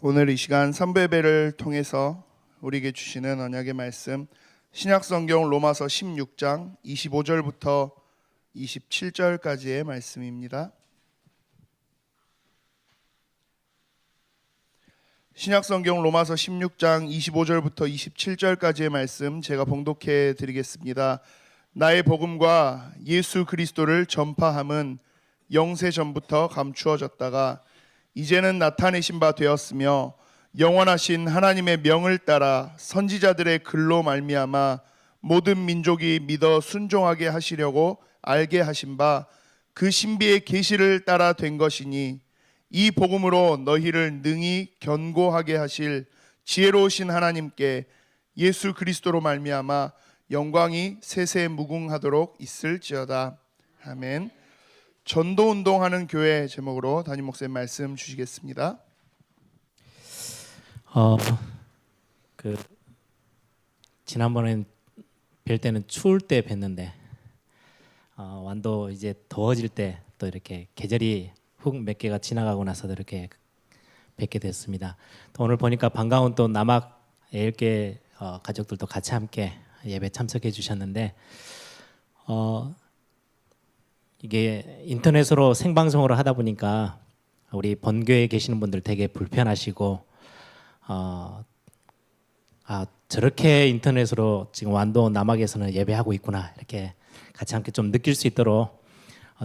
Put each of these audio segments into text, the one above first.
오늘 이 시간 선배배를 통해서 우리에게 주시는 언약의 말씀, 신약성경 로마서 16장 25절부터 27절까지의 말씀입니다. 신약성경 로마서 16장 25절부터 27절까지의 말씀 제가 봉독해 드리겠습니다. 나의 복음과 예수 그리스도를 전파함은 영세 전부터 감추어졌다가 이제는 나타내신 바 되었으며 영원하신 하나님의 명을 따라 선지자들의 글로 말미암아 모든 민족이 믿어 순종하게 하시려고 알게 하신 바 그 신비의 계시를 따라 된 것이니 이 복음으로 너희를 능히 견고하게 하실 지혜로우신 하나님께 예수 그리스도로 말미암아 영광이 세세 무궁하도록 있을지어다. 아멘. 전도운동하는 교회 제목으로 담임 목사님 말씀 주시겠습니다. 지난번엔 뵐 때는 추울 때 뵀는데 완도 이제 더워질 때 또 이렇게 계절이 훅 몇 개가 지나가고 나서도 이렇게 뵙게 됐습니다. 또 오늘 보니까 반가운 또 남학 예일계 가족들도 같이 함께 예배 참석해 주셨는데 이게 인터넷으로 생방송으로 하다 보니까 우리 본교에 계시는 분들 되게 불편하시고 저렇게 인터넷으로 지금 완도 남학에서는 예배하고 있구나 이렇게 같이 함께 좀 느낄 수 있도록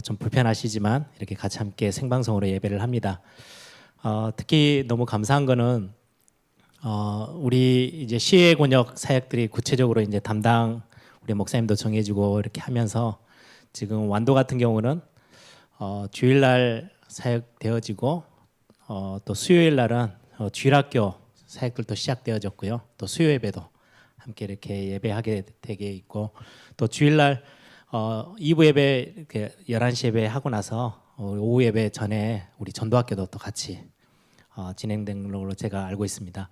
좀 불편하시지만 이렇게 같이 함께 생방송으로 예배를 합니다. 특히 너무 감사한 거는 우리 이제 시외 권역 사역들이 구체적으로 이제 담당 우리 목사님도 정해주고 이렇게 하면서 지금 완도 같은 경우는 주일날 사역되어지고 또 수요일 날은 주일학교 사역들도 시작되어졌고요. 또 수요 예배도 함께 이렇게 예배하게 되게 있고 또 주일날 2부 예배 이렇게 11시 예배 하고 나서 오후 예배 전에 우리 전도학교도 또 같이 진행된 걸로 제가 알고 있습니다.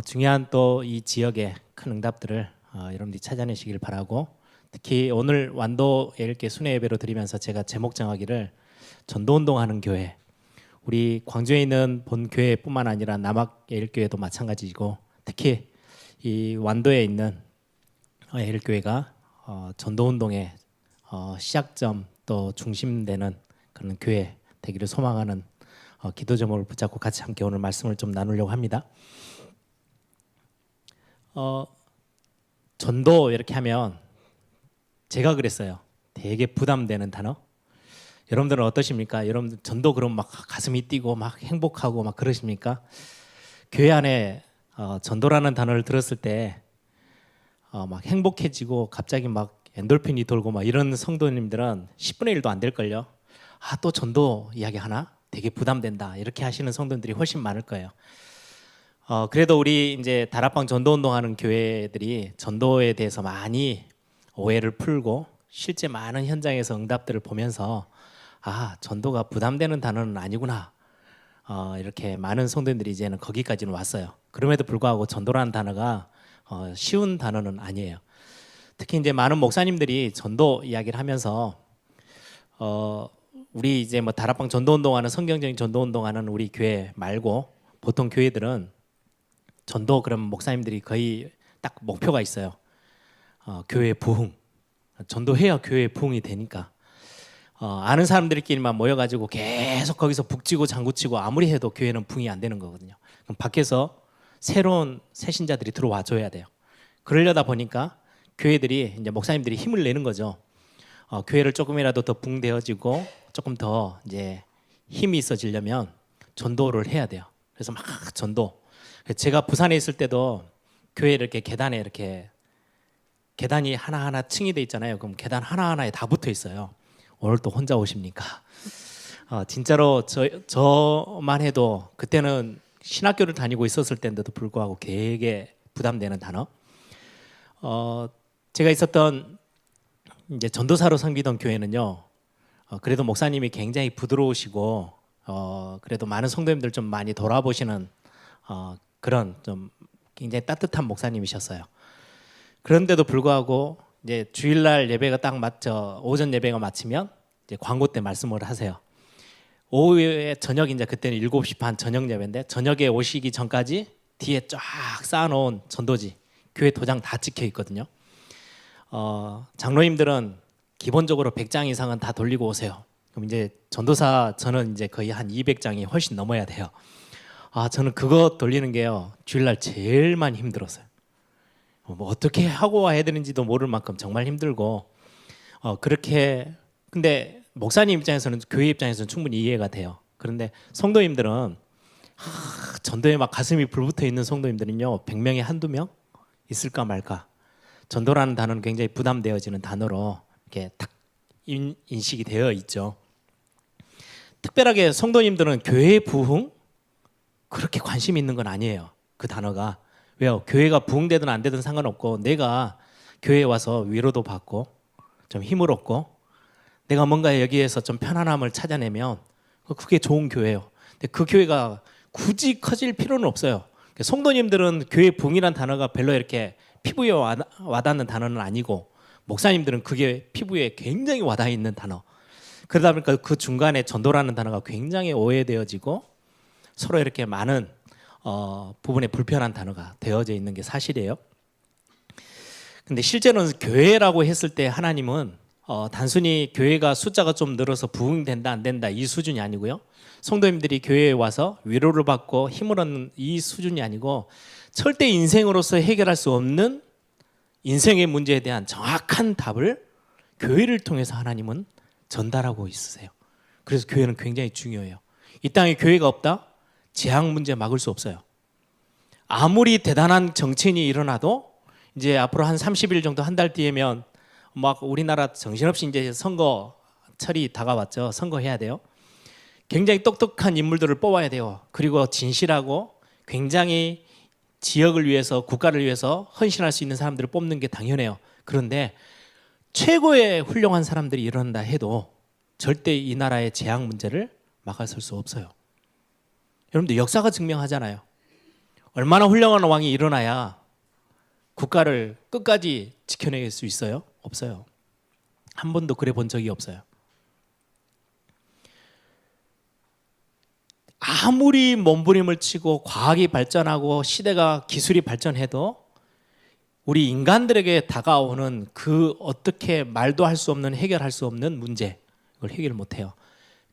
중요한 또 이 지역의 큰 응답들을 여러분들이 찾아내시길 바라고 특히 오늘 완도 예일께 순회 예배로 드리면서 제가 제목 정하기를 전도운동하는 교회 우리 광주에 있는 본 교회뿐만 아니라 남학 예일교회도 마찬가지고 특히 이 완도에 있는 예일교회가 전도운동의 시작점 또 중심되는 그런 교회 되기를 소망하는 기도 제목을 붙잡고 같이 함께 오늘 말씀을 좀 나누려고 합니다. 전도 이렇게 하면 제가 그랬어요. 되게 부담되는 단어. 여러분들은 어떠십니까? 여러분들 전도 그럼 막 가슴이 뛰고 막 행복하고 막 그러십니까? 교회 안에 전도라는 단어를 들었을 때 막 행복해지고 갑자기 막 엔돌핀이 돌고 막 이런 성도님들은 10분의 1도 안 될걸요. 또 전도 이야기 하나? 되게 부담된다. 이렇게 하시는 성도님들이 훨씬 많을 거예요. 그래도 우리 이제 다락방 전도운동하는 교회들이 전도에 대해서 많이 오해를 풀고 실제 많은 현장에서 응답들을 보면서 전도가 부담되는 단어는 아니구나. 이렇게 많은 성도님들이 이제는 거기까지는 왔어요. 그럼에도 불구하고 전도라는 단어가 쉬운 단어는 아니에요. 특히 이제 많은 목사님들이 전도 이야기를 하면서 우리 이제 뭐 다락방 전도운동하는 성경적인 전도운동하는 우리 교회 말고 보통 교회들은 전도 그럼 목사님들이 거의 딱 목표가 있어요. 교회 부흥. 전도해야 교회 부흥이 되니까 아는 사람들끼리만 모여가지고 계속 거기서 북치고 장구치고 아무리 해도 교회는 부흥이 안 되는 거거든요. 그럼 밖에서 새로운 새신자들이 들어와 줘야 돼요. 그러려다 보니까 교회들이 이제 목사님들이 힘을 내는 거죠. 교회를 조금이라도 더 붕대어지고 조금 더 이제 힘이 있어지려면 전도를 해야 돼요. 그래서 막 전도. 제가 부산에 있을 때도 교회 이렇게 계단에 이렇게 계단이 하나하나 층이 돼 있잖아요. 그럼 계단 하나하나에 다 붙어 있어요. 오늘 또 혼자 오십니까? 진짜로 저만 해도 그때는 신학교를 다니고 있었을 때인데도 불구하고 되게 부담되는 단어. 제가 있었던 이제 전도사로 섬기던 교회는요. 그래도 목사님이 굉장히 부드러우시고 그래도 많은 성도님들 좀 많이 돌아보시는 그런 좀 굉장히 따뜻한 목사님이셨어요. 그런데도 불구하고 이제 주일날 예배가 딱 오전 예배가 마치면 이제 광고 때 말씀을 하세요. 오후에 저녁 이제 그때는 7시 반 저녁 예배인데 저녁에 오시기 전까지 뒤에 쫙 쌓아놓은 전도지 교회 도장 다 찍혀 있거든요. 장로님들은 기본적으로 100장 이상은 다 돌리고 오세요. 그럼 이제 전도사 저는 이제 거의 한 200장이 훨씬 넘어야 돼요. 저는 그거 돌리는 게요 주일날 제일 많이 힘들었어요. 뭐 어떻게 하고 와야 되는지도 모를 만큼 정말 힘들고 그렇게 근데 목사님 입장에서는 교회 입장에서는 충분히 이해가 돼요. 그런데 성도님들은 전도에 막 가슴이 불붙어 있는 성도님들은요 100명에 한두 명 있을까 말까. 전도라는 단어는 굉장히 부담되어지는 단어로 이렇게 딱 인식이 되어 있죠. 특별하게 성도님들은 교회 부흥 그렇게 관심이 있는 건 아니에요. 그 단어가 왜요? 교회가 부흥되든 안 되든 상관없고 내가 교회에 와서 위로도 받고 좀 힘을 얻고 내가 뭔가 여기에서 좀 편안함을 찾아내면 그게 좋은 교회예요. 근데 그 교회가 굳이 커질 필요는 없어요. 성도님들은 교회 부흥이란 단어가 별로 이렇게 피부에 와닿는 단어는 아니고 목사님들은 그게 피부에 굉장히 와닿아 있는 단어. 그러다 보니까 그 중간에 전도라는 단어가 굉장히 오해되어지고 서로 이렇게 많은 부분에 불편한 단어가 되어져 있는 게 사실이에요. 근데 실제로는 교회라고 했을 때 하나님은 단순히 교회가 숫자가 좀 늘어서 부흥된다 안 된다 이 수준이 아니고요. 성도님들이 교회에 와서 위로를 받고 힘을 얻는 이 수준이 아니고 절대 인생으로서 해결할 수 없는 인생의 문제에 대한 정확한 답을 교회를 통해서 하나님은 전달하고 있으세요. 그래서 교회는 굉장히 중요해요. 이 땅에 교회가 없다? 재앙 문제 막을 수 없어요. 아무리 대단한 정치인이 일어나도 이제 앞으로 한 30일 정도 한 달 뒤에면 막 우리나라 정신없이 이제 선거철이 다가왔죠. 선거해야 돼요. 굉장히 똑똑한 인물들을 뽑아야 돼요. 그리고 진실하고 굉장히 지역을 위해서 국가를 위해서 헌신할 수 있는 사람들을 뽑는 게 당연해요. 그런데 최고의 훌륭한 사람들이 일어난다 해도 절대 이 나라의 재앙 문제를 막아설 수 없어요. 여러분들 역사가 증명하잖아요. 얼마나 훌륭한 왕이 일어나야 국가를 끝까지 지켜낼 수 있어요? 없어요. 한 번도 그래 본 적이 없어요. 아무리 몸부림을 치고 과학이 발전하고 시대가 기술이 발전해도 우리 인간들에게 다가오는 그 어떻게 말도 할 수 없는 해결할 수 없는 문제 이걸 해결 못해요.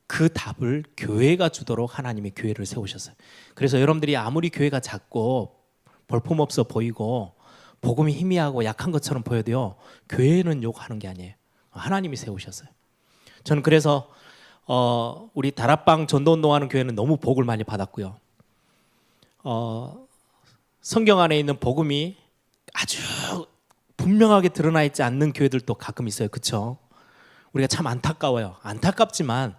그 답을 교회가 주도록 하나님이 교회를 세우셨어요. 그래서 여러분들이 아무리 교회가 작고 볼품없어 보이고 복음이 희미하고 약한 것처럼 보여도요 교회는 욕하는 게 아니에요. 하나님이 세우셨어요. 저는 그래서 우리 다락방 전도운동하는 교회는 너무 복을 많이 받았고요. 성경 안에 있는 복음이 아주 분명하게 드러나 있지 않는 교회들도 가끔 있어요. 그렇죠? 우리가 참 안타까워요. 안타깝지만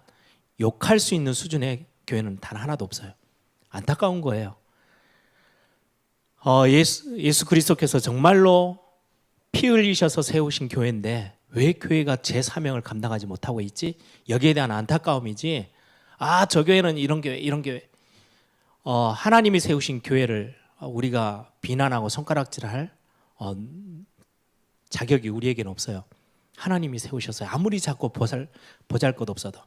욕할 수 있는 수준의 교회는 단 하나도 없어요. 안타까운 거예요. 예수 그리스도께서 정말로 피 흘리셔서 세우신 교회인데 왜 교회가 제 사명을 감당하지 못하고 있지? 여기에 대한 안타까움이지. 저 교회는 이런 교회, 이런 교회. 하나님이 세우신 교회를 우리가 비난하고 손가락질할 자격이 우리에게는 없어요. 하나님이 세우셨어요. 아무리 작고 보잘것 없어도.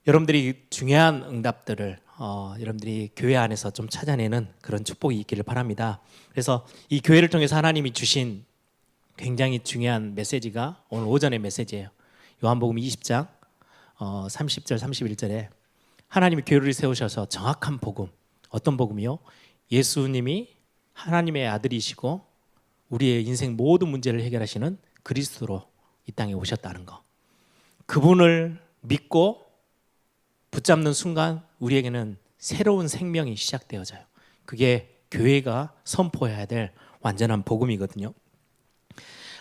여러분들이 중요한 응답들을 여러분들이 교회 안에서 좀 찾아내는 그런 축복이 있기를 바랍니다. 그래서 이 교회를 통해서 하나님이 주신 굉장히 중요한 메시지가 오늘 오전의 메시지예요. 요한복음 20장 30절 31절에 하나님이 교회를 세우셔서 정확한 복음, 어떤 복음이요? 예수님이 하나님의 아들이시고 우리의 인생 모든 문제를 해결하시는 그리스도로 이 땅에 오셨다는 거. 그분을 믿고 붙잡는 순간 우리에게는 새로운 생명이 시작되어져요. 그게 교회가 선포해야 될 완전한 복음이거든요.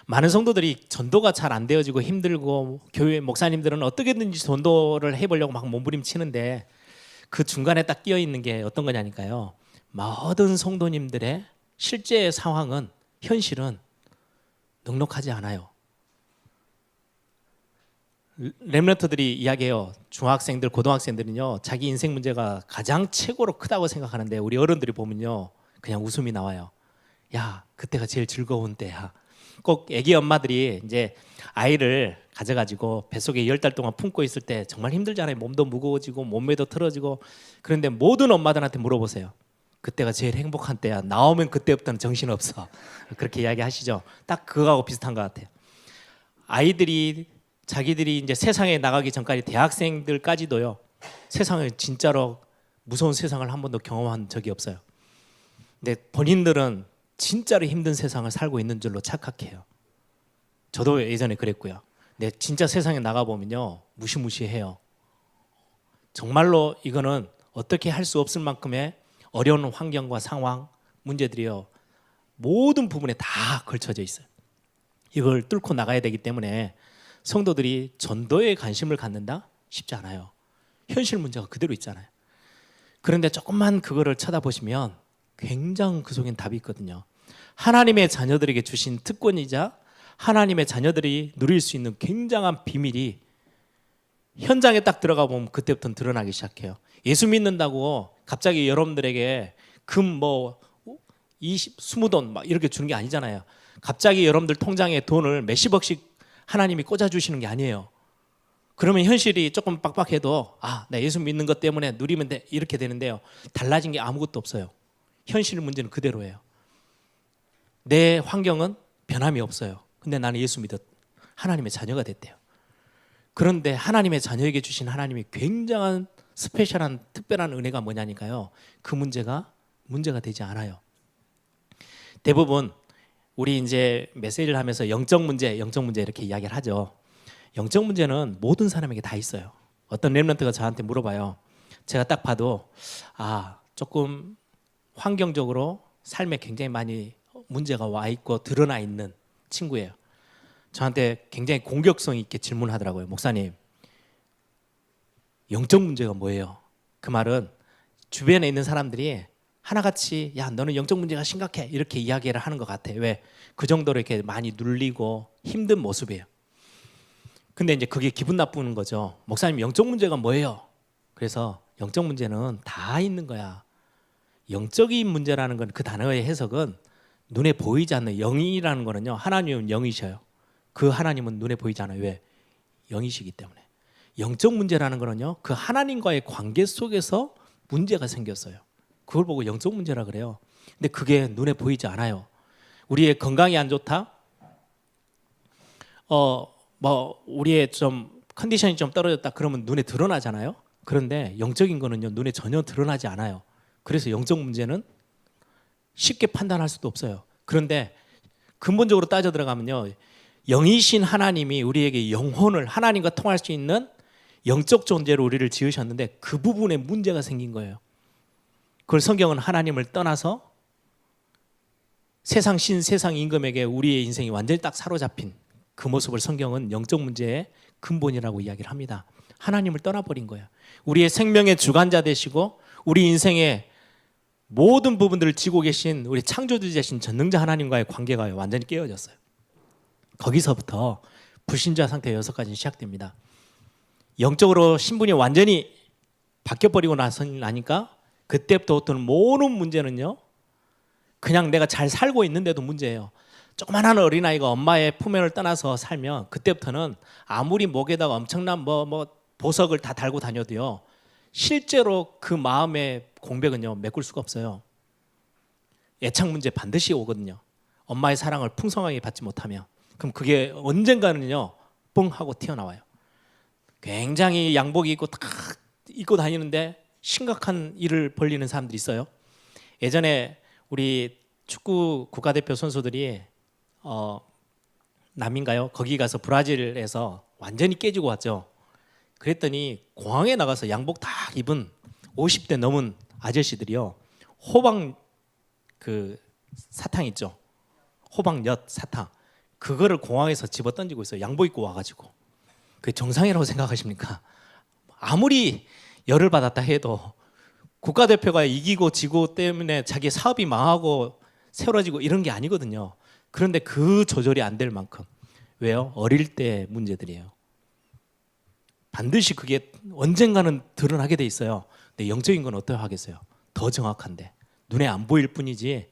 많은 성도들이 전도가 잘 안 되어지고 힘들고 교회 목사님들은 어떻게든지 전도를 해보려고 막 몸부림치는데 그 중간에 딱 끼어 있는 게 어떤 거냐니까요. 모든 성도님들의 실제 상황은 현실은 넉넉하지 않아요. 렘넌트들이 이야기해요. 중학생들, 고등학생들은요 자기 인생 문제가 가장 최고로 크다고 생각하는데 우리 어른들이 보면요 그냥 웃음이 나와요. 야, 그때가 제일 즐거운 때야. 꼭 아기 엄마들이 이제 아이를 가져가지고 뱃속에 10달 동안 품고 있을 때 정말 힘들잖아요. 몸도 무거워지고 몸매도 틀어지고. 그런데 모든 엄마들한테 물어보세요. 그때가 제일 행복한 때야. 나오면 그때부터는 정신없어. 그렇게 이야기하시죠. 딱 그거하고 비슷한 것 같아요. 아이들이 자기들이 이제 세상에 나가기 전까지 대학생들까지도요. 세상을 진짜로 무서운 세상을 한 번도 경험한 적이 없어요. 근데 본인들은 진짜로 힘든 세상을 살고 있는 줄로 착각해요. 저도 예전에 그랬고요. 근데 진짜 세상에 나가 보면요, 무시무시해요. 정말로 이거는 어떻게 할 수 없을 만큼의 어려운 환경과 상황, 문제들이요, 모든 부분에 다 걸쳐져 있어요. 이걸 뚫고 나가야 되기 때문에 성도들이 전도에 관심을 갖는다? 쉽지 않아요. 현실 문제가 그대로 있잖아요. 그런데 조금만 그거를 쳐다보시면 굉장히 그 속엔 답이 있거든요. 하나님의 자녀들에게 주신 특권이자 하나님의 자녀들이 누릴 수 있는 굉장한 비밀이 현장에 딱 들어가 보면 그때부터 드러나기 시작해요. 예수 믿는다고 갑자기 여러분들에게 금 뭐 20돈 막 이렇게 주는 게 아니잖아요. 갑자기 여러분들 통장에 돈을 몇십억씩 하나님이 꽂아주시는 게 아니에요. 그러면 현실이 조금 빡빡해도 나 예수 믿는 것 때문에 누리면 돼 이렇게 되는데요. 달라진 게 아무것도 없어요. 현실 문제는 그대로예요. 내 환경은 변함이 없어요. 근데 나는 예수 믿었 하나님의 자녀가 됐대요. 그런데 하나님의 자녀에게 주신 하나님이 굉장한 스페셜한 특별한 은혜가 뭐냐니까요. 그 문제가 되지 않아요. 대부분 우리 이제 메시지를 하면서 영적 문제 이렇게 이야기를 하죠. 영적 문제는 모든 사람에게 다 있어요. 어떤 렘넌트가 저한테 물어봐요. 제가 딱 봐도 조금 환경적으로 삶에 굉장히 많이 문제가 와 있고 드러나 있는 친구예요. 저한테 굉장히 공격성 있게 질문하더라고요. 목사님, 영적 문제가 뭐예요? 그 말은 주변에 있는 사람들이 하나같이 야 너는 영적 문제가 심각해 이렇게 이야기를 하는 것 같아요. 왜? 그 정도로 이렇게 많이 눌리고 힘든 모습이에요. 근데 이제 그게 기분 나쁘는 거죠. 목사님, 영적 문제가 뭐예요? 그래서 영적 문제는 다 있는 거야. 영적인 문제라는 건 그 단어의 해석은 눈에 보이지 않는 영이라는 거는요. 하나님은 영이셔요. 그 하나님은 눈에 보이지 않아요. 왜? 영이시기 때문에. 영적 문제라는 거는요. 그 하나님과의 관계 속에서 문제가 생겼어요. 그걸 보고 영적 문제라 그래요. 근데 그게 눈에 보이지 않아요. 우리의 건강이 안 좋다? 우리의 좀 컨디션이 좀 떨어졌다 그러면 눈에 드러나잖아요. 그런데 영적인 거는요. 눈에 전혀 드러나지 않아요. 그래서 영적 문제는 쉽게 판단할 수도 없어요. 그런데 근본적으로 따져 들어가면요. 영이신 하나님이 우리에게 영혼을 하나님과 통할 수 있는 영적 존재로 우리를 지으셨는데 그 부분에 문제가 생긴 거예요. 그걸 성경은 하나님을 떠나서 세상 신, 세상 임금에게 우리의 인생이 완전히 딱 사로잡힌 그 모습을 성경은 영적 문제의 근본이라고 이야기를 합니다. 하나님을 떠나버린 거예요. 우리의 생명의 주관자 되시고 우리 인생의 모든 부분들을 쥐고 계신 우리 창조주이신 전능자 하나님과의 관계가 완전히 깨어졌어요. 거기서부터 불신자 상태 6가지 시작됩니다. 영적으로 신분이 완전히 바뀌어버리고 나니까 그때부터는 모든 문제는요. 그냥 내가 잘 살고 있는데도 문제예요. 조그만한 어린아이가 엄마의 품에를 떠나서 살면 그때부터는 아무리 목에다가 엄청난 보석을 다 달고 다녀도요. 실제로 그 마음의 공백은요. 메꿀 수가 없어요. 애착 문제 반드시 오거든요. 엄마의 사랑을 풍성하게 받지 못하면. 그럼 그게 언젠가는요. 뻥 하고 튀어나와요. 굉장히 양복 입고 딱 입고 다니는데 심각한 일을 벌리는 사람들이 있어요. 예전에 우리 축구 국가대표 선수들이 남인가요? 거기 가서 브라질에서 완전히 깨지고 왔죠. 그랬더니 공항에 나가서 양복 다 입은 50대 넘은 아저씨들이요. 호박 그 사탕 있죠. 호박엿 사탕. 그거를 공항에서 집어 던지고 있어요. 양복 입고 와가지고. 그게 정상이라고 생각하십니까? 아무리 열을 받았다 해도 국가대표가 이기고 지고 때문에 자기 사업이 망하고 세월어지고 이런 게 아니거든요. 그런데 그 조절이 안 될 만큼. 왜요? 어릴 때 문제들이에요. 반드시 그게 언젠가는 드러나게 돼 있어요. 근데 영적인 건 어떻게 하겠어요? 더 정확한데 눈에 안 보일 뿐이지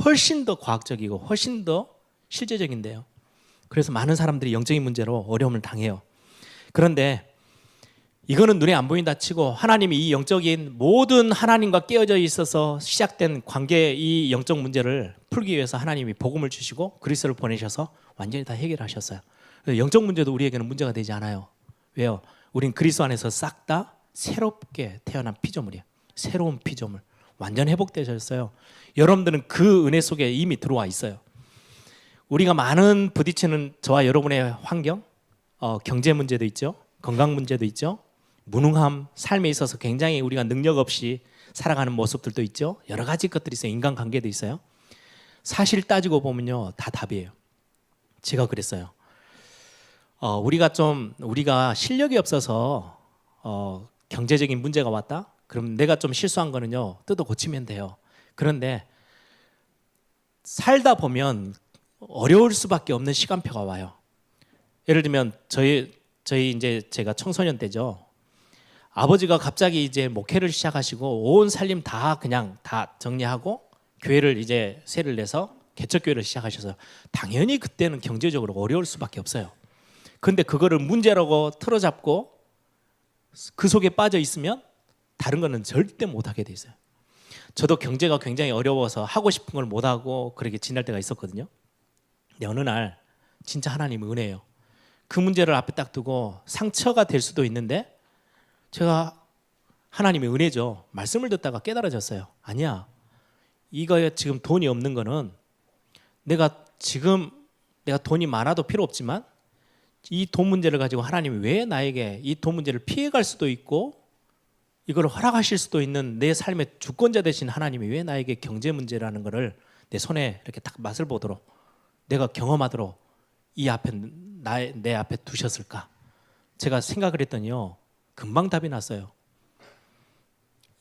훨씬 더 과학적이고 훨씬 더 실제적인데요. 그래서 많은 사람들이 영적인 문제로 어려움을 당해요. 그런데 이거는 눈에 안 보인다 치고 하나님이 이 영적인 모든 하나님과 깨어져 있어서 시작된 관계 이 영적 문제를 풀기 위해서 하나님이 복음을 주시고 그리스도를 보내셔서 완전히 다 해결하셨어요. 영적 문제도 우리에게는 문제가 되지 않아요. 왜요? 우린 그리스도 안에서 싹 다 새롭게 태어난 피조물이에요. 새로운 피조물. 완전 회복되셨어요. 여러분들은 그 은혜 속에 이미 들어와 있어요. 우리가 많은 부딪히는 저와 여러분의 환경, 경제 문제도 있죠. 건강 문제도 있죠. 무능함, 삶에 있어서 굉장히 우리가 능력 없이 살아가는 모습들도 있죠. 여러 가지 것들이 있어요. 인간관계도 있어요. 사실 따지고 보면요, 다 답이에요. 제가 그랬어요. 우리가 실력이 없어서 경제적인 문제가 왔다. 그럼 내가 좀 실수한 거는요, 뜯어 고치면 돼요. 그런데 살다 보면 어려울 수밖에 없는 시간표가 와요. 예를 들면 저희 이제 제가 청소년 때죠. 아버지가 갑자기 이제 목회를 시작하시고 온 살림 다 그냥 다 정리하고 교회를 이제 세를 내서 개척교회를 시작하셔서 당연히 그때는 경제적으로 어려울 수밖에 없어요. 근데 그거를 문제라고 틀어잡고 그 속에 빠져 있으면 다른 거는 절대 못하게 돼 있어요. 저도 경제가 굉장히 어려워서 하고 싶은 걸 못하고 그렇게 지날 때가 있었거든요. 근데 어느 날 진짜 하나님의 은혜예요. 그 문제를 앞에 딱 두고 상처가 될 수도 있는데 제가 하나님의 은혜죠. 말씀을 듣다가 깨달아졌어요. 아니야. 이거 지금 돈이 없는 거는 내가 돈이 많아도 필요 없지만 이 돈 문제를 가지고 하나님이 왜 나에게 이 돈 문제를 피해갈 수도 있고 이걸 허락하실 수도 있는 내 삶의 주권자 되신 하나님이 왜 나에게 경제 문제라는 거를 내 손에 이렇게 딱 맛을 보도록 내가 경험하도록 내 앞에 두셨을까? 제가 생각을 했더니요. 금방 답이 났어요.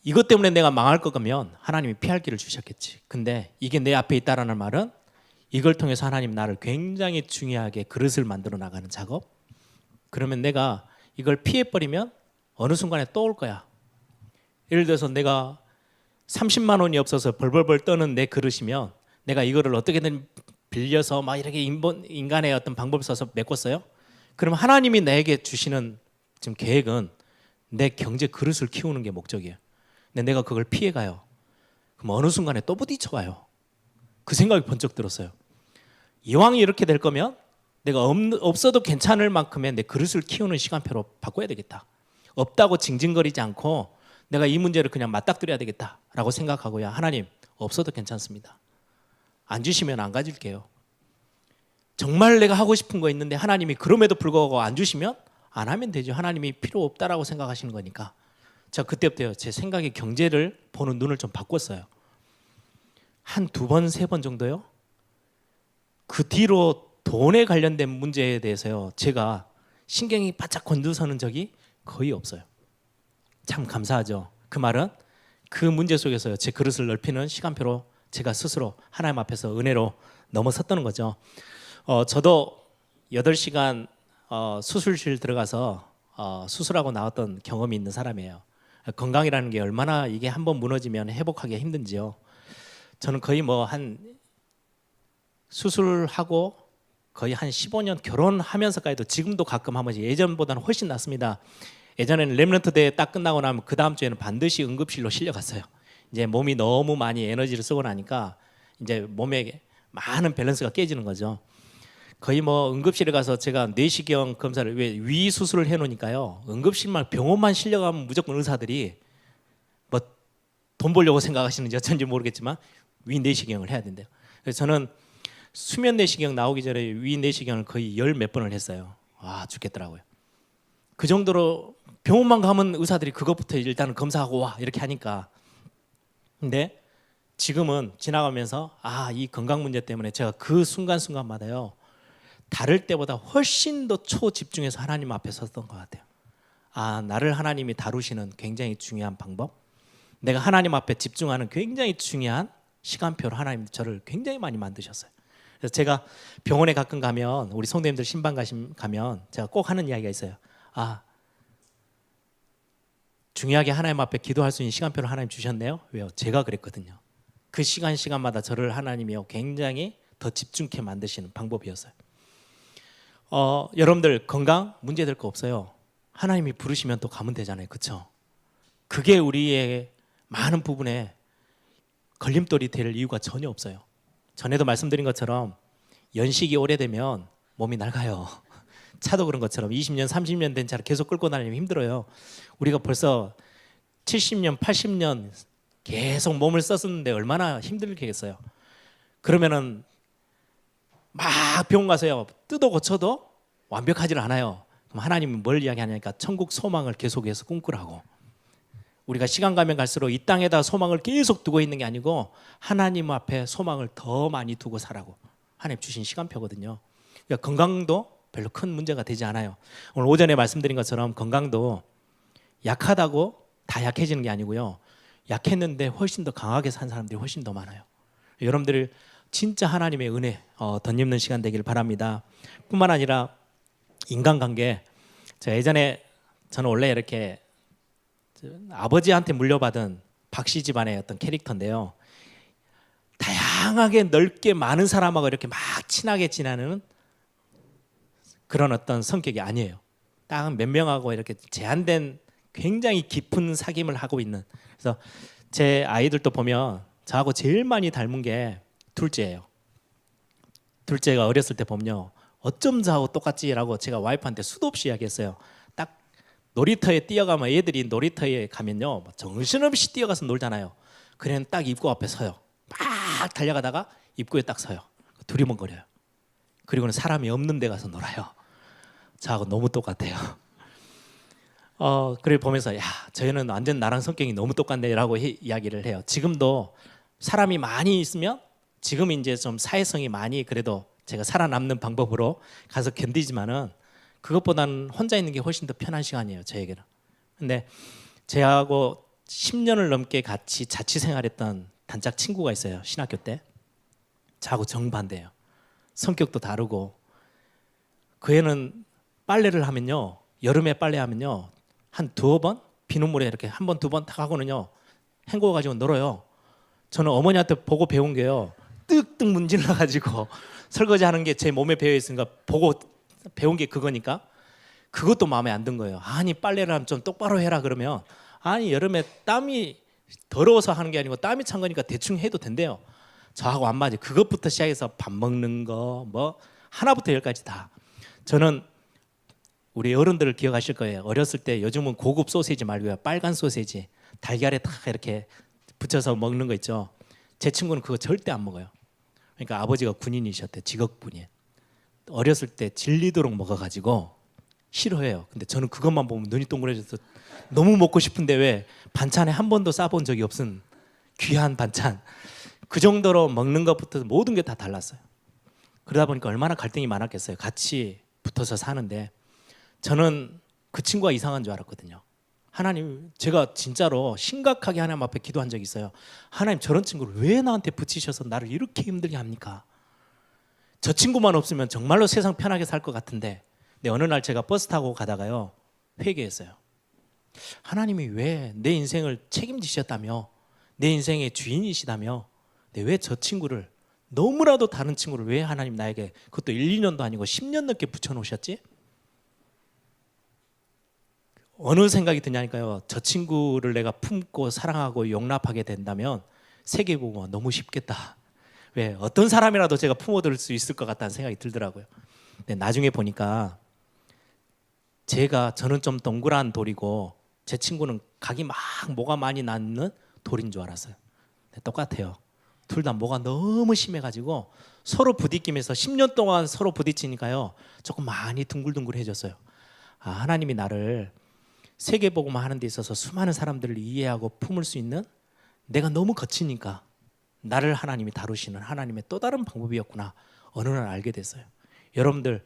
이것 때문에 내가 망할 것 같으면 하나님이 피할 길을 주셨겠지. 근데 이게 내 앞에 있다라는 말은 이걸 통해서 하나님 나를 굉장히 중요하게 그릇을 만들어 나가는 작업. 그러면 내가 이걸 피해버리면 어느 순간에 또 올 거야. 예를 들어서 내가 30만 원이 없어서 벌벌벌 떠는 내 그릇이면 내가 이거를 어떻게든 빌려서 막 이렇게 인간의 어떤 방법을 써서 메꿨어요. 그럼 하나님이 나에게 주시는 지금 계획은 내 경제 그릇을 키우는 게 목적이에요. 근데 내가 그걸 피해가요. 그럼 어느 순간에 또 부딪혀가요. 그 생각이 번쩍 들었어요. 이왕 이렇게 될 거면 내가 없어도 괜찮을 만큼의 내 그릇을 키우는 시간표로 바꿔야 되겠다. 없다고 징징거리지 않고 내가 이 문제를 그냥 맞닥뜨려야 되겠다라고 생각하고요. 하나님, 없어도 괜찮습니다. 안 주시면 안 가질게요. 정말 내가 하고 싶은 거 있는데 하나님이 그럼에도 불구하고 안 주시면 안 하면 되죠. 하나님이 필요 없다라고 생각하시는 거니까. 자, 그때부터 제 생각이 경제를 보는 눈을 좀 바꿨어요. 한 2번, 3번 정도요. 그 뒤로 돈에 관련된 문제에 대해서요. 제가 신경이 바짝 곤두서는 적이 거의 없어요. 참 감사하죠. 그 말은 그 문제 속에서요. 제 그릇을 넓히는 시간표로 제가 스스로 하나님 앞에서 은혜로 넘어섰다는 거죠. 저도 8시간 수술실 들어가서 수술하고 나왔던 경험이 있는 사람이에요. 건강이라는 게 얼마나 이게 한번 무너지면 회복하기가 힘든지요. 저는 거의 수술하고 거의 한 15년 결혼하면서까지도 지금도 가끔 한 번씩 예전보다는 훨씬 낫습니다. 예전에는 렘넌트 대회 딱 끝나고 나면 그 다음 주에는 반드시 응급실로 실려갔어요. 이제 몸이 너무 많이 에너지를 쓰고 나니까 이제 몸에 많은 밸런스가 깨지는 거죠. 거의 응급실에 가서 제가 내시경 검사를 위 수술을 해놓으니까요. 응급실만 병원만 실려가면 무조건 의사들이 돈 벌려고 생각하시는지 어쩐지 모르겠지만 위 내시경을 해야 된대요. 그래서 저는 수면 내시경 나오기 전에 위 내시경을 거의 10몇 번을 했어요. 와, 죽겠더라고요. 그 정도로 병원만 가면 의사들이 그것부터 일단은 검사하고 와 이렇게 하니까. 근데 지금은 지나가면서 이 건강 문제 때문에 제가 그 순간순간마다요. 다를 때보다 훨씬 더 초집중해서 하나님 앞에 섰던 것 같아요. 나를 하나님이 다루시는 굉장히 중요한 방법. 내가 하나님 앞에 집중하는 굉장히 중요한 시간표로 하나님 저를 굉장히 많이 만드셨어요. 그래서 제가 병원에 가끔 가면 우리 성도님들 신방 가면 제가 꼭 하는 이야기가 있어요. 중요하게 하나님 앞에 기도할 수 있는 시간표를 하나님 주셨네요. 왜요? 제가 그랬거든요. 그 시간마다 저를 하나님이요 굉장히 더 집중케 만드시는 방법이었어요. 여러분들 건강 문제될 거 없어요. 하나님이 부르시면 또 가면 되잖아요. 그렇죠? 그게 우리의 많은 부분에 걸림돌이 될 이유가 전혀 없어요. 전에도 말씀드린 것처럼 연식이 오래되면 몸이 낡아요. 차도 그런 것처럼 20년, 30년 된 차를 계속 끌고 다니면 힘들어요. 우리가 벌써 70년, 80년 계속 몸을 썼었는데 얼마나 힘들겠어요. 그러면은 막 병원 가서요. 뜯어 고쳐도 완벽하지 않아요. 그럼 하나님은 뭘 이야기하냐니까 천국 소망을 계속해서 꿈꾸라고. 우리가 시간 가면 갈수록 이 땅에다 소망을 계속 두고 있는 게 아니고 하나님 앞에 소망을 더 많이 두고 살라고 하나님 주신 시간표거든요. 그러니까 건강도 별로 큰 문제가 되지 않아요. 오늘 오전에 말씀드린 것처럼 건강도 약하다고 다 약해지는 게 아니고요. 약했는데 훨씬 더 강하게 산 사람들이 훨씬 더 많아요. 여러분들 진짜 하나님의 은혜 덧입는 시간 되기를 바랍니다. 뿐만 아니라 인간관계, 제가 예전에 저는 원래 이렇게 아버지한테 물려받은 박씨 집안의 어떤 캐릭터인데요. 다양하게 넓게 많은 사람하고 이렇게 막 친하게 지내는 그런 어떤 성격이 아니에요. 딱 몇 명하고 이렇게 제한된 굉장히 깊은 사귐을 하고 있는. 그래서 제 아이들도 보면 저하고 제일 많이 닮은 게 둘째예요. 둘째가 어렸을 때 보면요. 어쩜 저하고 똑같지라고 제가 와이프한테 수도 없이 이야기했어요. 딱 놀이터에 뛰어가면 애들이 놀이터에 가면요. 정신없이 뛰어가서 놀잖아요. 그래는 딱 입구 앞에 서요. 막 달려가다가 입구에 딱 서요. 두리번거려요. 그리고는 사람이 없는 데 가서 놀아요. 저하고 너무 똑같아요. 그걸 보면서 야, 저희는 완전 나랑 성격이 너무 똑같네라고 이야기를 해요. 지금도 사람이 많이 있으면 지금 이제 좀 사회성이 많이 그래도 제가 살아남는 방법으로 가서 견디지만은 그것보다는 혼자 있는 게 훨씬 더 편한 시간이에요, 저에게는. 근데 제하고 10년을 넘게 같이 자취 생활했던 단짝 친구가 있어요. 신학교 때. 저하고 정반대예요. 성격도 다르고. 그 애는 빨래를 하면요. 여름에 빨래하면요. 한 두어 번 비눗물에 이렇게 한 번, 두 번 탁 하고는요. 헹궈 가지고 널어요. 저는 어머니한테 보고 배운 게요. 뜩뜩 문질러 가지고 설거지 하는 게 제 몸에 배어 있으니까 보고 배운 게 그거니까 그것도 마음에 안 든 거예요. 아니 빨래를 하면 좀 똑바로 해라 그러면 아니 여름에 땀이 더러워서 하는 게 아니고 땀이 찬 거니까 대충 해도 된대요. 저하고 안 맞아요. 그것부터 시작해서 밥 먹는 거 뭐 하나부터 열까지 다. 저는 우리 어른들을 기억하실 거예요. 어렸을 때 요즘은 고급 소세지 말고요. 빨간 소세지 달걀에 다 이렇게 붙여서 먹는 거 있죠. 제 친구는 그거 절대 안 먹어요. 그러니까 아버지가 군인이셨대. 직업군인. 어렸을 때 질리도록 먹어가지고 싫어해요. 근데 저는 그것만 보면 눈이 동그래져서 너무 먹고 싶은데 왜 반찬에 한 번도 싸본 적이 없은 귀한 반찬. 그 정도로 먹는 것부터 모든 게 다 달랐어요. 그러다 보니까 얼마나 갈등이 많았겠어요. 같이 붙어서 사는데 저는 그 친구가 이상한 줄 알았거든요. 하나님, 제가 진짜로 심각하게 하나님 앞에 기도한 적이 있어요. 하나님, 저런 친구를 왜 나한테 붙이셔서 나를 이렇게 힘들게 합니까? 저 친구만 없으면 정말로 세상 편하게 살 것 같은데. 근데 어느 날 제가 버스 타고 가다가요 회개했어요. 하나님이 왜 내 인생을 책임지셨다며 내 인생의 주인이시다며 근데 왜 저 친구를 너무나도 다른 친구를 왜 하나님 나에게 그것도 1, 2년도 아니고 10년 넘게 붙여놓으셨지? 어느 생각이 드냐니까요. 저 친구를 내가 품고 사랑하고 용납하게 된다면 세계보고가 너무 쉽겠다. 왜 어떤 사람이라도 제가 품어들 수 있을 것 같다는 생각이 들더라고요. 근데 나중에 보니까 저는 좀 동그란 돌이고 제 친구는 각이 막 뭐가 많이 나는 돌인 줄 알았어요. 근데 똑같아요. 둘 다 뭐가 너무 심해가지고 서로 부딪히면서 10년 동안 서로 부딪히니까요. 조금 많이 둥글둥글해졌어요. 아, 하나님이 나를 세계복음화 하는 데 있어서 수많은 사람들을 이해하고 품을 수 있는 내가 너무 거치니까 나를 하나님이 다루시는 하나님의 또 다른 방법이었구나 어느 날 알게 됐어요. 여러분들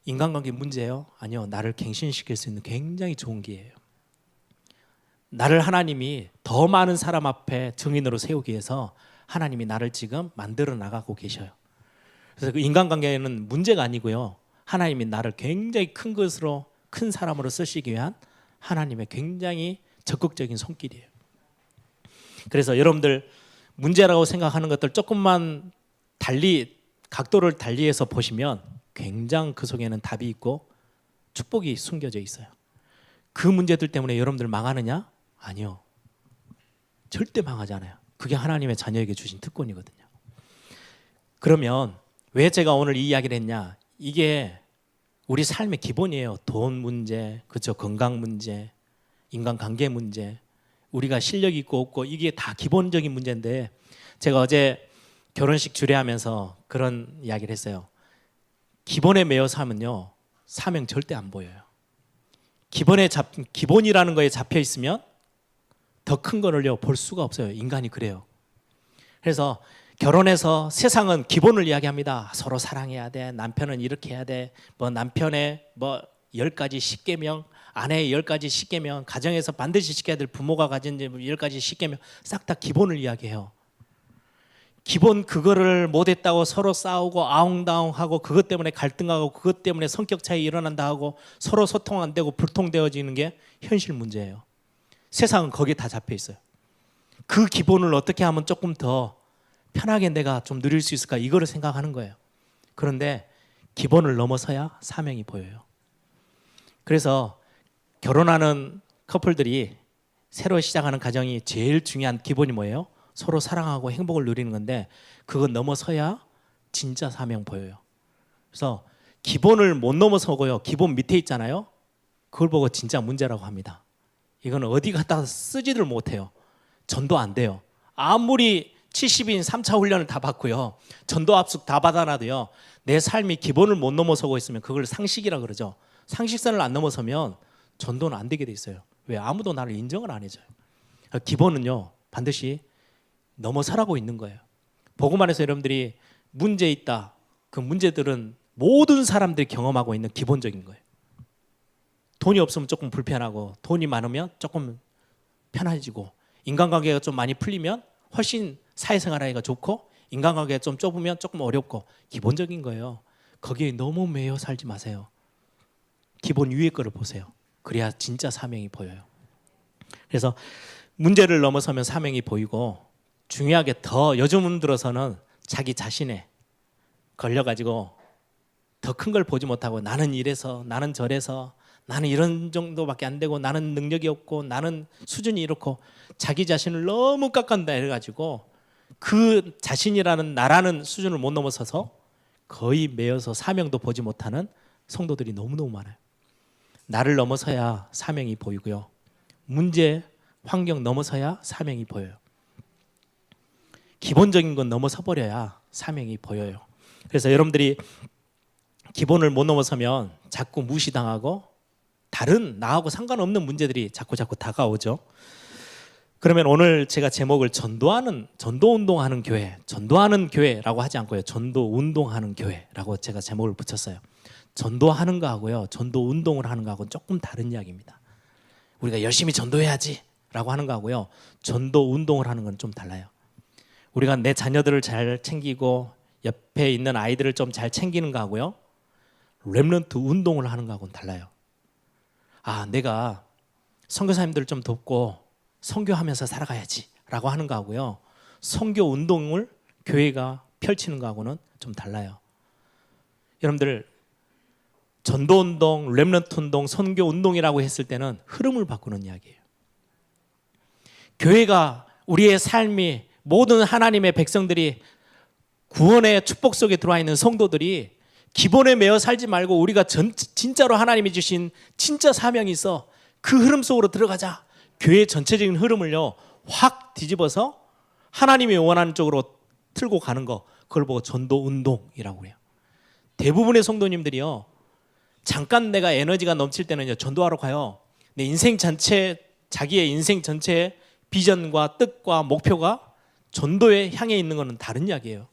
인간관계 문제예요? 아니요. 나를 갱신시킬 수 있는 굉장히 좋은 기회예요. 나를 하나님이 더 많은 사람 앞에 증인으로 세우기 위해서 하나님이 나를 지금 만들어 나가고 계셔요. 그래서 그 인간관계는 문제가 아니고요. 하나님이 나를 굉장히 큰 것으로 큰 사람으로 쓰시기 위한 하나님의 굉장히 적극적인 손길이에요. 그래서 여러분들 문제라고 생각하는 것들 조금만 달리 각도를 달리해서 보시면 굉장히 그 속에는 답이 있고 축복이 숨겨져 있어요. 그 문제들 때문에 여러분들 망하느냐? 아니요. 절대 망하지 않아요. 그게 하나님의 자녀에게 주신 특권이거든요. 그러면 왜 제가 오늘 이 이야기를 했냐? 이게 우리 삶의 기본이에요. 돈 문제, 그렇죠? 건강 문제, 인간관계 문제, 우리가 실력 있고 없고 이게 다 기본적인 문제인데 제가 어제 결혼식 주례하면서 그런 이야기를 했어요. 기본에 매여서 하면요 사명 절대 안 보여요. 기본이라는 거에 잡혀 있으면 더 큰 거를요 볼 수가 없어요. 인간이 그래요. 그래서 결혼해서 세상은 기본을 이야기합니다. 서로 사랑해야 돼. 남편은 이렇게 해야 돼. 뭐 남편의 뭐 10가지 10계명, 아내의 10가지 10계명, 가정에서 반드시 지켜야 될 부모가 가진 10가지 10계명 싹 다 기본을 이야기해요. 기본 그거를 못했다고 서로 싸우고 아웅다웅하고 그것 때문에 갈등하고 그것 때문에 성격 차이 일어난다 하고 서로 소통 안 되고 불통되어지는 게 현실 문제예요. 세상은 거기에 다 잡혀 있어요. 그 기본을 어떻게 하면 조금 더 편하게 내가 좀 누릴 수 있을까 이거를 생각하는 거예요. 그런데 기본을 넘어서야 사명이 보여요. 그래서 결혼하는 커플들이 새로 시작하는 가정이 제일 중요한 기본이 뭐예요? 서로 사랑하고 행복을 누리는 건데 그건 넘어서야 진짜 사명 보여요. 그래서 기본을 못 넘어서고요. 기본 밑에 있잖아요. 그걸 보고 진짜 문제라고 합니다. 이거는 어디 갖다 쓰지를 못해요. 전도 안 돼요. 아무리 70인 3차 훈련을 다 받고요. 전도 압숙 다 받아놔도요. 내 삶이 기본을 못 넘어서고 있으면 그걸 상식이라 그러죠. 상식선을 안 넘어서면 전도는 안 되게 돼 있어요. 왜? 아무도 나를 인정을 안 해줘요. 기본은요. 반드시 넘어서라고 있는 거예요. 복음 안에서 여러분들이 문제 있다. 그 문제들은 모든 사람들이 경험하고 있는 기본적인 거예요. 돈이 없으면 조금 불편하고 돈이 많으면 조금 편해지고 인간관계가 좀 많이 풀리면 훨씬 사회생활하기가 좋고 인간관계가 좀 좁으면 조금 어렵고 기본적인 거예요. 거기에 너무 매여 살지 마세요. 기본 위의 거를 보세요. 그래야 진짜 사명이 보여요. 그래서 문제를 넘어서면 사명이 보이고 중요하게 더 요즘 들어서는 자기 자신에 걸려가지고 더 큰 걸 보지 못하고 나는 이래서 나는 저래서 나는 이런 정도밖에 안 되고 나는 능력이 없고 나는 수준이 이렇고 자기 자신을 너무 깎아낸다 해가지고 그 자신이라는 나라는 수준을 못 넘어서서 거의 매여서 사명도 보지 못하는 성도들이 너무너무 많아요. 나를 넘어서야 사명이 보이고요. 문제, 환경 넘어서야 사명이 보여요. 기본적인 건 넘어서 버려야 사명이 보여요. 그래서 여러분들이 기본을 못 넘어서면 자꾸 무시당하고 다른 나하고 상관없는 문제들이 자꾸 다가오죠. 그러면 오늘 제가 제목을 전도 운동하는 교회, 전도하는 교회라고 하지 않고요. 전도 운동하는 교회라고 제가 제목을 붙였어요. 전도하는 거하고요. 전도 운동을 하는 거하고는 조금 다른 이야기입니다. 우리가 열심히 전도해야지라고 하는 거하고요. 전도 운동을 하는 건 좀 달라요. 우리가 내 자녀들을 잘 챙기고 옆에 있는 아이들을 좀 잘 챙기는 거하고요. 렘넌트 운동을 하는 거하고는 달라요. 내가 선교사님들을 좀 돕고 선교하면서 살아가야지라고 하는 거하고요. 선교 운동을 교회가 펼치는 거하고는 좀 달라요. 여러분들 전도 운동, 렘넌트 운동, 선교 운동이라고 했을 때는 흐름을 바꾸는 이야기예요. 교회가 우리의 삶이 모든 하나님의 백성들이 구원의 축복 속에 들어와 있는 성도들이 기본에 매여 살지 말고 우리가 진짜로 하나님이 주신 진짜 사명이 있어. 그 흐름 속으로 들어가자. 교회 전체적인 흐름을요 확 뒤집어서 하나님이 원하는 쪽으로 틀고 가는 거, 그걸 보고 전도 운동이라고 해요. 대부분의 성도님들이요 잠깐 내가 에너지가 넘칠 때는요 전도하러 가요. 내 인생 전체, 자기의 인생 전체의 비전과 뜻과 목표가 전도에 향해 있는 것은 다른 이야기예요.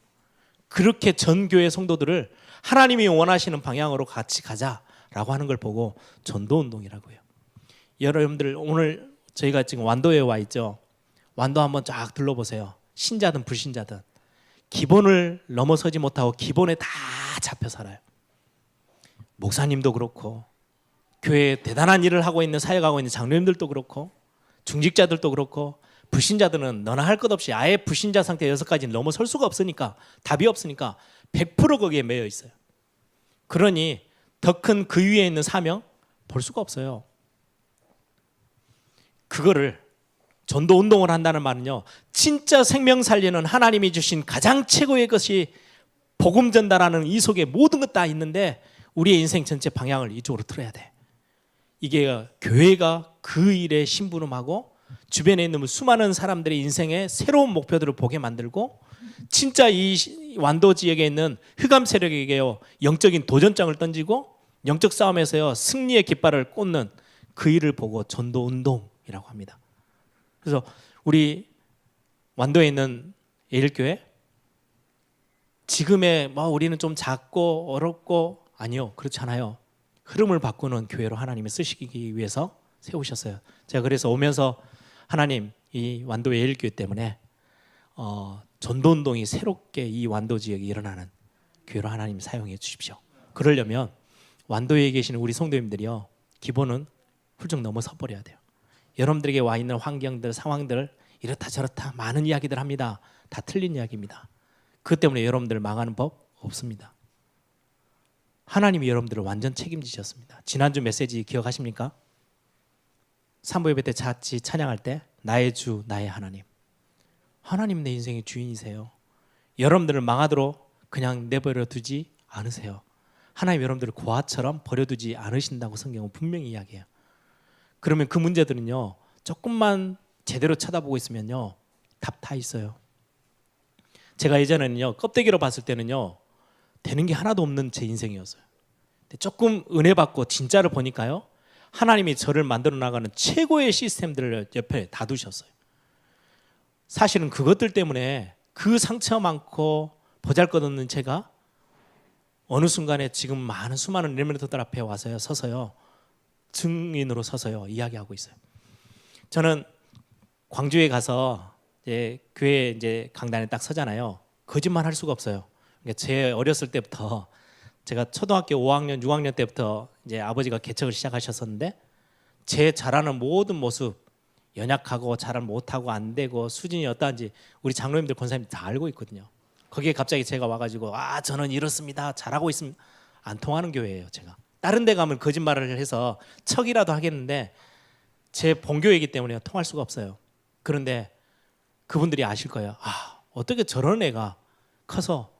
그렇게 전 교회 성도들을 하나님이 원하시는 방향으로 같이 가자라고 하는 걸 보고 전도 운동이라고 해요. 여러분들 오늘 저희가 지금 완도에 와 있죠. 완도 한번 쫙 둘러보세요. 신자든 불신자든 기본을 넘어서지 못하고 기본에 다 잡혀 살아요. 목사님도 그렇고 교회에 대단한 일을 하고 있는 사역하고 있는 장로님들도 그렇고 중직자들도 그렇고 불신자들은 너나 할 것 없이 아예 불신자 상태 6가지는 넘어설 수가 없으니까 답이 없으니까 100% 거기에 매여 있어요. 그러니 더 큰 그 위에 있는 사명 볼 수가 없어요. 그거를 전도 운동을 한다는 말은요, 진짜 생명 살리는 하나님이 주신 가장 최고의 것이 복음 전달하는 이 속에 모든 것 다 있는데 우리의 인생 전체 방향을 이쪽으로 틀어야 돼. 이게 교회가 그 일에 심부름하고 주변에 있는 수많은 사람들의 인생에 새로운 목표들을 보게 만들고 진짜 이 완도 지역에 있는 흑암 세력에게요 영적인 도전장을 던지고 영적 싸움에서요 승리의 깃발을 꽂는 그 일을 보고 전도 운동이라고 합니다. 그래서 우리 완도에 있는 예일교회 지금의 우리는 좀 작고 어렵고 아니요, 그렇지 않아요. 흐름을 바꾸는 교회로 하나님이 쓰시기 위해서 세우셨어요. 제가 그래서 오면서 하나님 이 완도 예일교회 때문에 전도운동이 새롭게 이 완도 지역에 일어나는 교회로 하나님 사용해 주십시오. 그러려면 완도에 계시는 우리 성도님들이요 기본은 훌쩍 넘어서 버려야 돼요. 여러분들에게 와 있는 환경들, 상황들 이렇다 저렇다 많은 이야기들 합니다. 다 틀린 이야기입니다. 그것 때문에 여러분들 망하는 법 없습니다. 하나님이 여러분들을 완전 책임지셨습니다. 지난주 메시지 기억하십니까? 산부 예배 때 같이 찬양할 때 나의 주 나의 하나님, 하나님 내 인생의 주인이세요. 여러분들을 망하도록 그냥 내버려 두지 않으세요. 하나님 여러분들을 고아처럼 버려두지 않으신다고 성경은 분명히 이야기해요. 그러면 그 문제들은요 조금만 제대로 쳐다보고 있으면요 답 다 있어요. 제가 예전에는요 껍데기로 봤을 때는요 되는 게 하나도 없는 제 인생이었어요. 근데 조금 은혜 받고 진짜를 보니까요 하나님이 저를 만들어 나가는 최고의 시스템들을 옆에 다 두셨어요. 사실은 그것들 때문에 그 상처 많고 보잘것없는 제가 어느 순간에 지금 많은 수많은 레미넌트들 앞에 와서요 서서요 증인으로 서서요 이야기하고 있어요. 저는 광주에 가서 이제 교회 이제 강단에 딱 서잖아요. 거짓말 할 수가 없어요. 그러니까 제 어렸을 때부터 제가 초등학교 5학년, 6학년 때부터 이제 아버지가 개척을 시작하셨었는데 제 자라는 모든 모습 연약하고 잘 못하고 안 되고 수준이 어떠한지 우리 장로님들 권사님들 다 알고 있거든요. 거기에 갑자기 제가 와가지고 저는 이렇습니다 잘하고 있습니다 안 통하는 교회예요. 제가 다른 데 가면 거짓말을 해서 척이라도 하겠는데 제 본교이기 때문에 통할 수가 없어요. 그런데 그분들이 아실 거예요. 어떻게 저런 애가 커서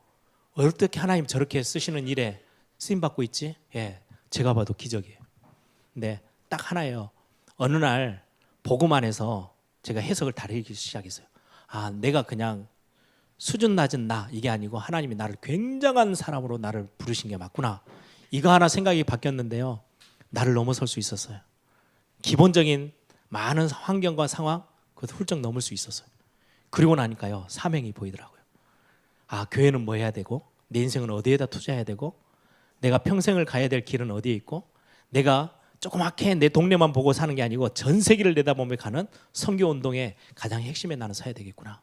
어떻게 하나님 저렇게 쓰시는 일에 쓰임받고 있지? 예, 제가 봐도 기적이에요. 근데 딱 하나예요. 어느 날 복음 안에서 제가 해석을 다르게 시작했어요. 내가 그냥 수준 낮은 나 이게 아니고 하나님이 나를 굉장한 사람으로 나를 부르신 게 맞구나. 이거 하나 생각이 바뀌었는데요. 나를 넘어설 수 있었어요. 기본적인 많은 환경과 상황 그것도 훌쩍 넘을 수 있었어요. 그리고 나니까요 사명이 보이더라고요. 교회는 뭐 해야 되고 내 인생은 어디에다 투자해야 되고 내가 평생을 가야 될 길은 어디에 있고 내가 조그맣게 내 동네만 보고 사는 게 아니고 전 세계를 내다보며 가는 선교 운동의 가장 핵심에 나는 서야 되겠구나.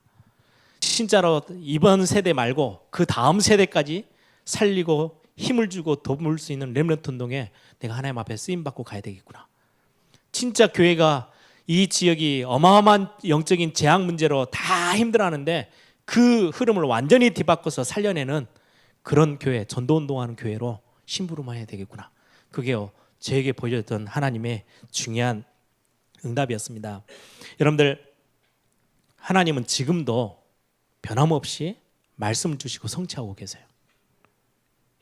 진짜로 이번 세대 말고 그 다음 세대까지 살리고 힘을 주고 도울 수 있는 렘넌트 운동에 내가 하나님 앞에 쓰임받고 가야 되겠구나. 진짜 교회가 이 지역이 어마어마한 영적인 재앙 문제로 다 힘들어하는데 그 흐름을 완전히 뒤바꿔서 살려내는 그런 교회, 전도운동하는 교회로 심부름해야 되겠구나. 그게요 저에게 보여줬던 하나님의 중요한 응답이었습니다. 여러분들 하나님은 지금도 변함없이 말씀을 주시고 성취하고 계세요.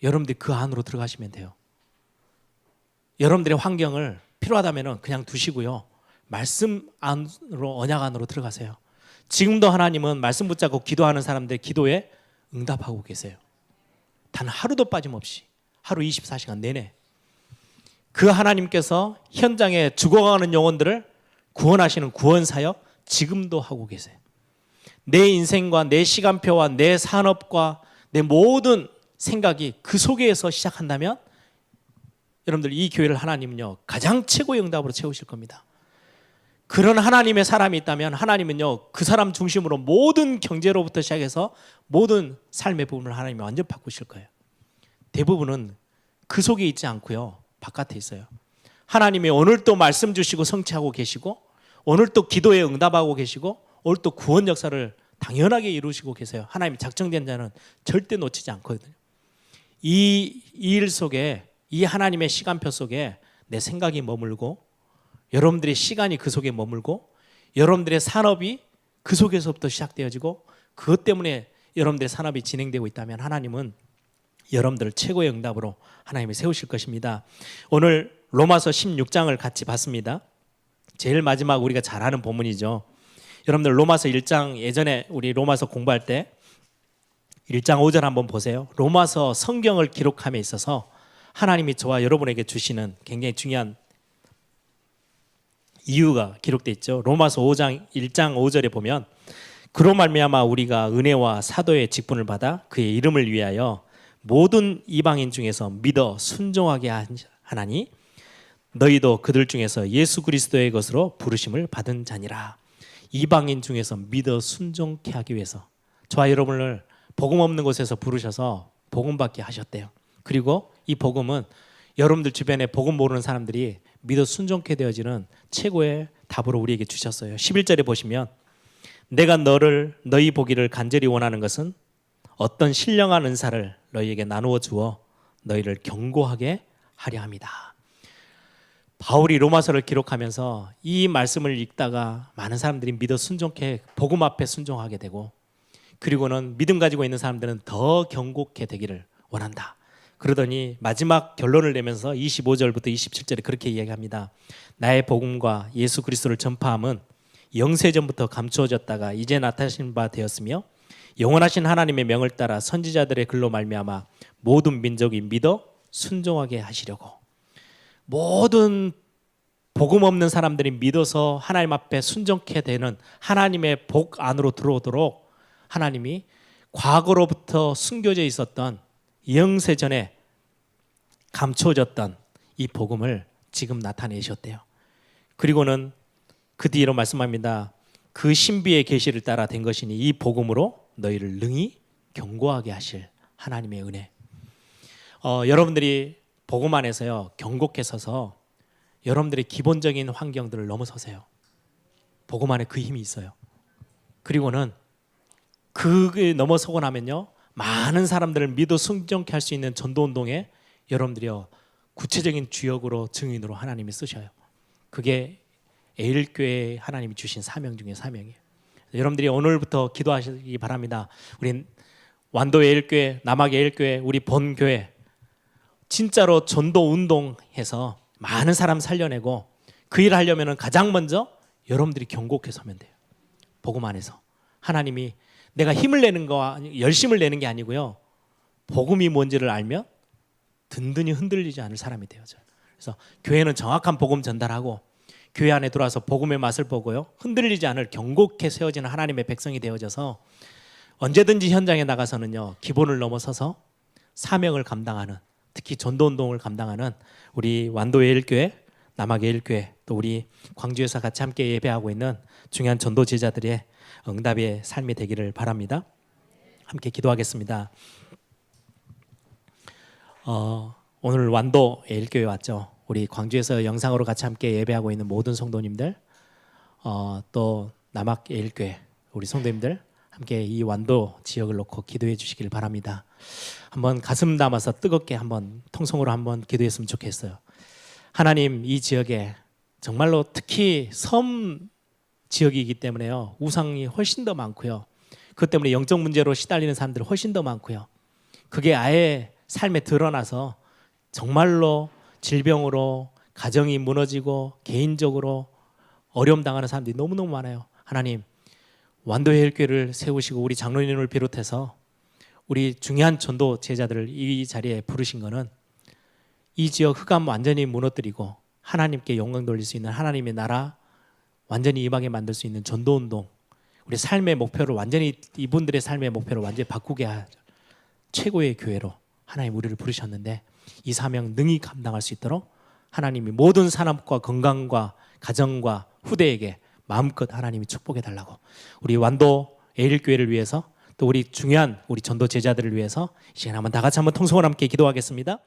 여러분들이 그 안으로 들어가시면 돼요. 여러분들의 환경을 필요하다면 그냥 두시고요 말씀 안으로 언약 안으로 들어가세요. 지금도 하나님은 말씀 붙잡고 기도하는 사람들의 기도에 응답하고 계세요. 단 하루도 빠짐없이 하루 24시간 내내 그 하나님께서 현장에 죽어가는 영혼들을 구원하시는 구원사역 지금도 하고 계세요. 내 인생과 내 시간표와 내 산업과 내 모든 생각이 그 속에서 시작한다면 여러분들 이 교회를 하나님은요 가장 최고의 응답으로 채우실 겁니다. 그런 하나님의 사람이 있다면 하나님은요 그 사람 중심으로 모든 경제로부터 시작해서 모든 삶의 부분을 하나님이 완전 바꾸실 거예요. 대부분은 그 속에 있지 않고요 바깥에 있어요. 하나님이 오늘 또 말씀 주시고 성취하고 계시고 오늘 또 기도에 응답하고 계시고 오늘 또 구원 역사를 당연하게 이루시고 계세요. 하나님이 작정된 자는 절대 놓치지 않거든요. 이 일 속에, 이 하나님의 시간표 속에 내 생각이 머물고, 여러분들의 시간이 그 속에 머물고, 여러분들의 산업이 그 속에서부터 시작되어지고, 그것 때문에 여러분들의 산업이 진행되고 있다면 하나님은 여러분들을 최고의 응답으로 하나님이 세우실 것입니다. 오늘 로마서 16장을 같이 봤습니다. 제일 마지막 우리가 잘 아는 본문이죠. 여러분들 로마서 1장, 예전에 우리 로마서 공부할 때 1장 5절 한번 보세요. 로마서 성경을 기록함에 있어서 하나님이 저와 여러분에게 주시는 굉장히 중요한 이유가 기록되어 있죠. 로마서 5장 1장 5절에 보면 그로 말미암아 우리가 은혜와 사도의 직분을 받아 그의 이름을 위하여 모든 이방인 중에서 믿어 순종하게 하나니 너희도 그들 중에서 예수 그리스도의 것으로 부르심을 받은 자니라. 이방인 중에서 믿어 순종케 하기 위해서 저와 여러분을 복음 없는 곳에서 부르셔서 복음 받게 하셨대요. 그리고 이 복음은 여러분들 주변에 복음 모르는 사람들이 믿어 순종케 되어지는 최고의 답으로 우리에게 주셨어요. 11절에 보시면 내가 너희 보기를 간절히 원하는 것은 어떤 신령한 은사를 너희에게 나누어 주어 너희를 경고하게 하려 합니다. 바울이 로마서를 기록하면서 이 말씀을 읽다가 많은 사람들이 믿어 순종케, 복음 앞에 순종하게 되고, 그리고는 믿음 가지고 있는 사람들은 더 경고케 되기를 원한다. 그러더니 마지막 결론을 내면서 25절부터 27절에 그렇게 이야기합니다. 나의 복음과 예수 그리스도를 전파함은 영세전부터 감추어졌다가 이제 나타나신 바 되었으며 영원하신 하나님의 명을 따라 선지자들의 글로 말미암아 모든 민족이 믿어 순종하게 하시려고. 모든 복음 없는 사람들이 믿어서 하나님 앞에 순종케 되는 하나님의 복 안으로 들어오도록 하나님이 과거로부터 숨겨져 있었던 영세전에 감춰졌던 이 복음을 지금 나타내셨대요. 그리고는 그 뒤로 말씀합니다. 그 신비의 계시를 따라 된 것이니 이 복음으로 너희를 능히 경고하게 하실 하나님의 은혜. 여러분들이 복음 안에서요 경고케 서서 여러분들의 기본적인 환경들을 넘어서세요. 복음 안에 그 힘이 있어요. 그리고는 그게 넘어서고 나면요 많은 사람들을 믿어 순종케 할 수 있는 전도운동에 여러분들이요 구체적인 주역으로 증인으로 하나님이 쓰셔요. 그게 에일교회에 하나님이 주신 사명 중에 사명이에요. 여러분들이 오늘부터 기도하시기 바랍니다. 우리 완도 에일교회, 남학 에일교회, 우리 본교회 진짜로 전도 운동해서 많은 사람 살려내고 그 일을 하려면 가장 먼저 여러분들이 경고케 서면 돼요. 복음 안에서 하나님이 내가 힘을 내는 거, 열심을 내는 게 아니고요. 복음이 뭔지를 알면 든든히 흔들리지 않을 사람이 되어져요. 그래서 교회는 정확한 복음 전달하고 교회 안에 들어와서 복음의 맛을 보고요. 흔들리지 않을 경고케 세워지는 하나님의 백성이 되어져서 언제든지 현장에 나가서는요. 기본을 넘어서서 사명을 감당하는, 특히 전도운동을 감당하는 우리 완도예일교회, 남학예일교회, 또 우리 광주에서 같이 함께 예배하고 있는 중요한 전도 제자들의 응답의 삶이 되기를 바랍니다. 함께 기도하겠습니다. 오늘 완도예일교회 왔죠. 우리 광주에서 영상으로 같이 함께 예배하고 있는 모든 성도님들, 또 남학예일교회 우리 성도님들 함께 이 완도 지역을 놓고 기도해 주시길 바랍니다. 한번 가슴 담아서 뜨겁게 한번 통성으로 한번 기도했으면 좋겠어요. 하나님, 이 지역에 정말로 특히 섬 지역이기 때문에요. 우상이 훨씬 더 많고요. 그것 때문에 영적 문제로 시달리는 사람들이 훨씬 더 많고요. 그게 아예 삶에 드러나서 정말로 질병으로 가정이 무너지고 개인적으로 어려움 당하는 사람들이 너무너무 많아요. 하나님, 완도회일교회를 세우시고 우리 장로님을 비롯해서 우리 중요한 전도 제자들을 이 자리에 부르신 거는 이 지역 흑암 완전히 무너뜨리고 하나님께 영광 돌릴 수 있는 하나님의 나라 완전히 임하게 만들 수 있는 전도운동, 우리 삶의 목표를 완전히 이분들의 삶의 목표를 완전히 바꾸게 할 최고의 교회로 하나님 우리를 부르셨는데 이 사명 능히 감당할 수 있도록 하나님이 모든 산업과 건강과 가정과 후대에게 마음껏 하나님이 축복해 달라고 우리 완도 에일교회를 위해서 또 우리 중요한 우리 전도 제자들을 위해서 이 시간에 한번 다 같이 한번 통성을 함께 기도하겠습니다.